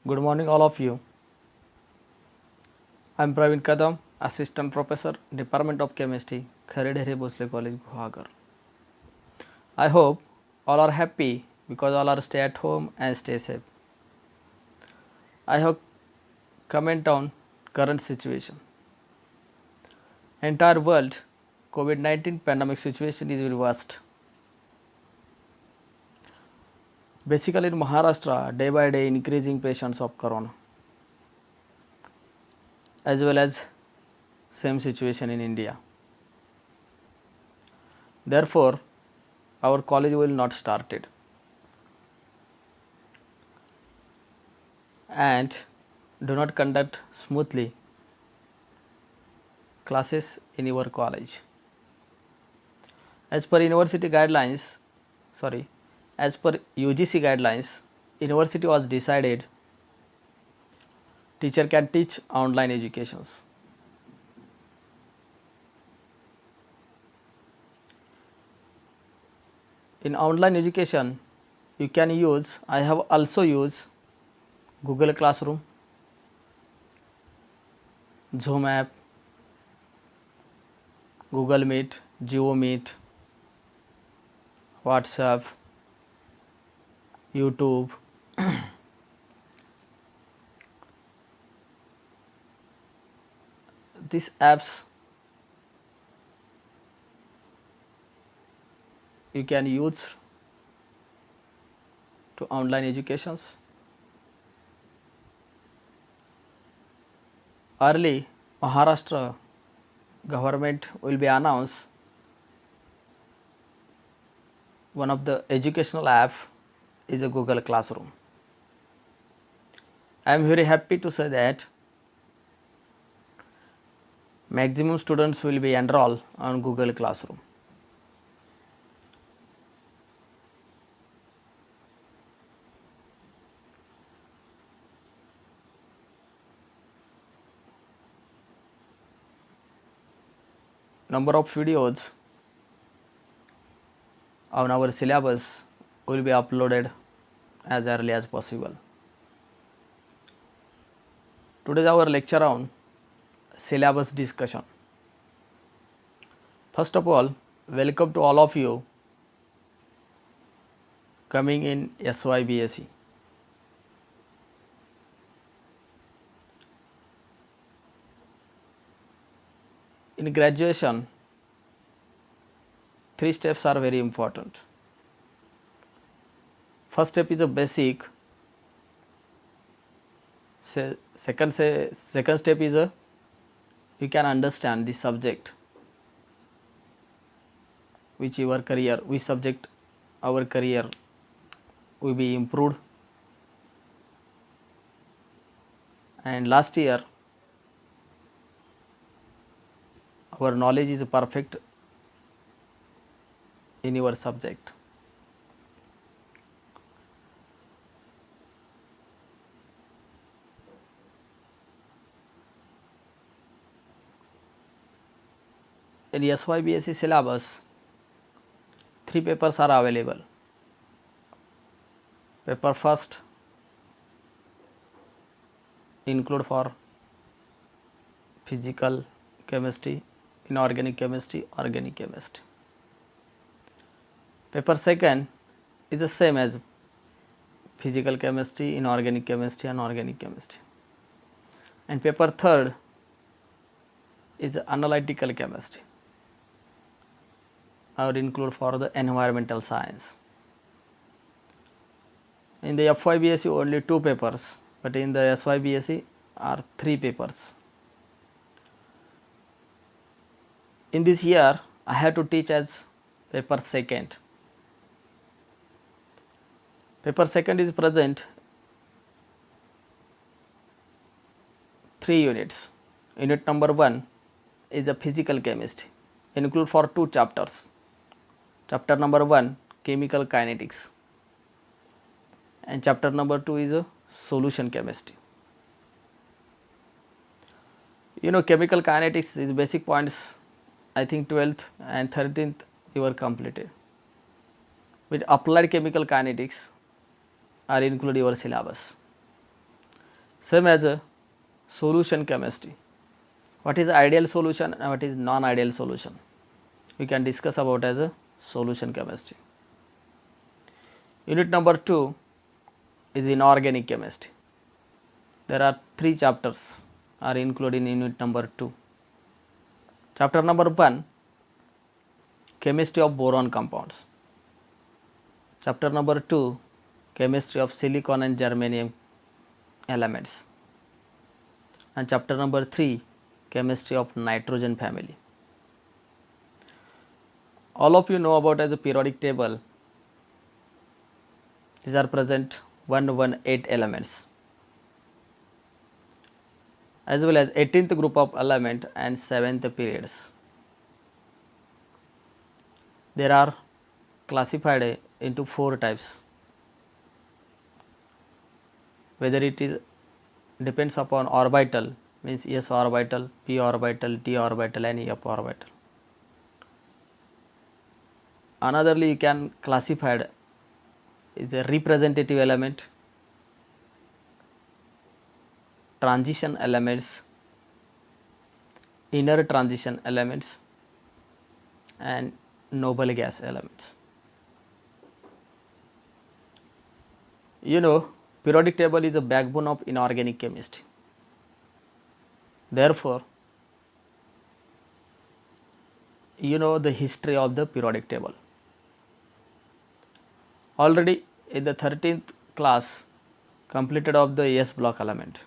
Good morning, all of you. I am Praveen Kadam, Assistant Professor, Department of Chemistry, Kharidhari Bhosle College, Guwahati. I hope all are happy because all are stay at home and stay safe. I have comment on current situation. Entire world COVID-19 pandemic situation is very worst. Basically, in Maharashtra, day by day increasing patients of corona, as well as same situation in India. Therefore, our college will not started, and do not conduct smoothly classes in your college. As per university guidelines, sorry, as per UGC guidelines, university was decided teacher can teach online educations. In online education, you can use, I have also used Google Classroom, Zoom app, Google Meet, Geo Meet, WhatsApp, YouTube. These apps you can use to online educations. Early Maharashtra government will be announced one of the educational app is a Google Classroom. I am very happy to say that maximum students will be enrolled on Google Classroom. Number of videos on our syllabus will be uploaded as early as possible. Today our lecture on syllabus discussion. First of all, welcome to all of you coming in SYBSE. In graduation, three steps are very important. First step is a basic. Second step is a you can understand the subject which your career, which subject our career will be improved. And last year our knowledge is perfect in your subject. In SYBSE syllabus, three papers are available. Paper first include for physical chemistry, inorganic chemistry, organic chemistry. Paper second is the same as physical chemistry, inorganic chemistry and organic chemistry. And paper third is analytical chemistry, I would include for the environmental science. In the FYBSE only two papers, but in the SYBSE are three papers. In this year I have to teach as paper second. Paper second is present 3 units. Unit number 1 is a physical chemistry, include for 2 chapters. Chapter number 1 chemical kinetics and chapter number 2 is a solution chemistry. You know, chemical kinetics is basic points, I think 12th and 13th you are completed. With applied chemical kinetics are include your syllabus. Same as a solution chemistry. What is ideal solution and what is non-ideal solution? We can discuss about as a solution chemistry. Unit number 2 is inorganic chemistry. There are 3 chapters are included in unit number 2. Chapter number 1, chemistry of boron compounds. Chapter number 2, chemistry of silicon and germanium elements. And chapter number 3, chemistry of nitrogen family. All of you know about as a periodic table. These are present 118 elements, as well as 18th group of element and 7th periods. There are classified into 4 types, whether it is depends upon orbital, means s orbital, p orbital, d orbital and f orbital. Anotherly, you can classify is a representative element, transition elements, inner transition elements and noble gas elements. You know, periodic table is a backbone of inorganic chemistry. Therefore, you know the history of the periodic table. Already in the 13th class completed of the S block element.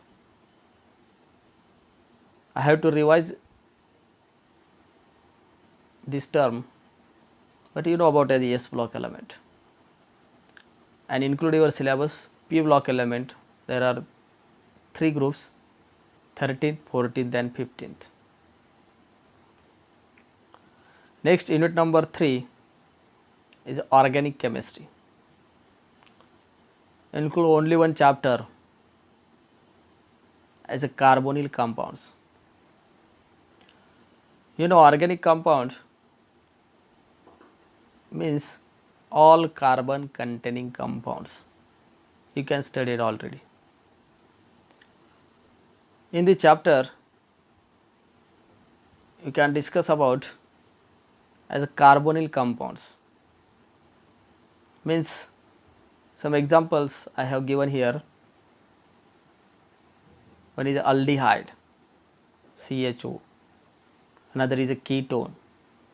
I have to revise this term, but you know about as S block element, and include your syllabus P block element. There are 3 groups, 13th, 14th and 15th. Next, unit number 3 is organic chemistry. Include only one chapter as a carbonyl compounds. You know, organic compound means all carbon containing compounds. You can study it already. In the chapter, you can discuss about as a carbonyl compounds, means some examples I have given here. One is aldehyde, CHO, another is a ketone,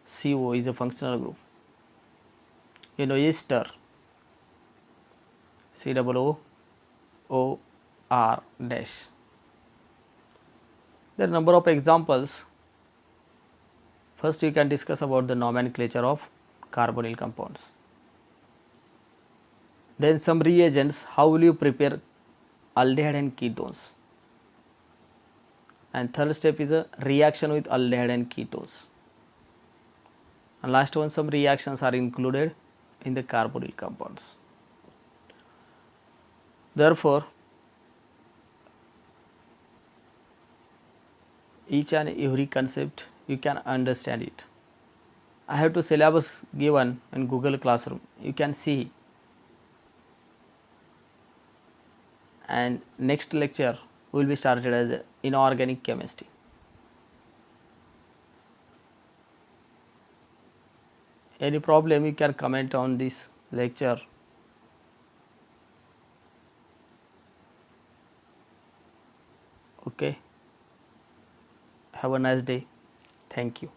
CO is a functional group. You know, ester, COOR dash. There are number of examples. First, you can discuss about the nomenclature of carbonyl compounds. Then some reagents, how will you prepare aldehyde and ketones. And third step is a reaction with aldehyde and ketones. And last one, some reactions are included in the carbonyl compounds. Therefore, each and every concept you can understand it. I have to syllabus given in Google Classroom. You can see. And next lecture will be started as inorganic chemistry. Any problem you can comment on this lecture. Okay. Have a nice day. Thank you.